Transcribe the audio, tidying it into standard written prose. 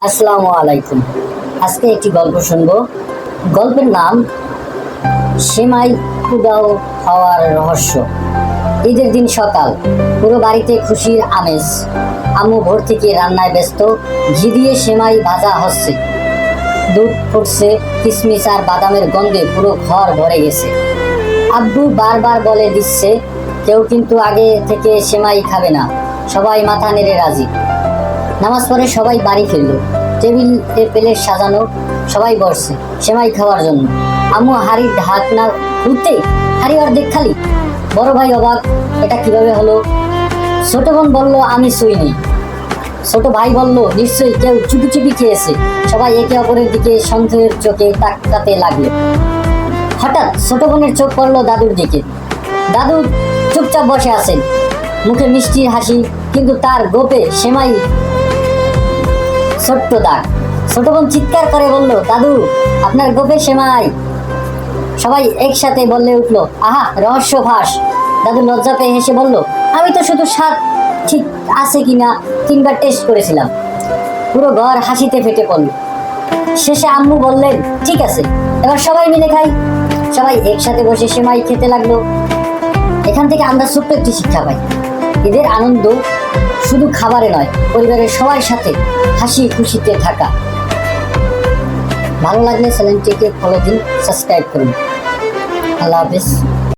আসসালামু আলাইকুম। আজকে একটি গল্প শুনবো। গল্পের নাম সেমাই উধাও হওয়ার রহস্য। ঈদের দিন সকাল, পুরো বাড়িতে খুশির আমেজ। আম্মু ভোর থেকে রান্নায় ব্যস্ত। ঘি দিয়ে সেমাই ভাজা হচ্ছে, দুধ ফুটছে, কিশমিশ আর বাদামের গন্ধে পুরো ঘর ভরে গেছে। আব্বু বারবার বলে দিচ্ছে, কেউ কিন্তু আগে থেকে সেমাই খাবে না। সবাই মাথা নেড়ে রাজি। নামাজ পড়ে সবাই বাড়ি ফিরল। টেবিলে প্লেট সাজানো, সবাই বসছে সেমাই খাওয়ার জন্য। আম্মু হাড়ির ঢাকনা খুলতে হাড়ি অর্ধেক খালি। বড় ভাই অবাক, এটা কিভাবে হলো? ছোট বোন বলল, আমি ছুঁইনি। ছোট ভাই বলল, নিশ্চয়ই কেউ চুপি চুপি খেয়েছে। সবাই একে অপরের দিকে সন্দেহের চোখে তাকাতে লাগলো। হঠাৎ ছোট বোনের চোখ পড়লো দাদুর দিকে। দাদু চুপচাপ বসে আছেন, মুখে মিষ্টি হাসি, কিন্তু তার গোপে সেমাই ছোট্ট দাগ। ছোট বোন চিৎকার করে বলল, দাদু আপনার গোপে সেমাই। সবাই একসাথে বললে উঠলো, আহা রহস্য ফাঁস। দাদু লজ্জা পেয়ে হেসে বলল, আমি তো শুধু স্বাদ ঠিক আছে কিনা 3বার টেস্ট করেছিলাম। পুরো ঘর হাসিতে ফেটে পড়ল। শেষে আম্মু বললেন, ঠিক আছে, এবার সবাই মিলে খাই। সবাই একসাথে বসে সেমাই খেতে লাগলো। এখান থেকে আমরা ছোট্ট একটি শিক্ষা পাই। ঈদের আনন্দ শুধু খাবারে নয়, পরিবারের সবার সাথে হাসি খুশিতে থাকা। ভালো লাগলে চ্যানেলটিকে ফলো দিন, সাবস্ক্রাইব করুন। আল্লাহ হাফেজ।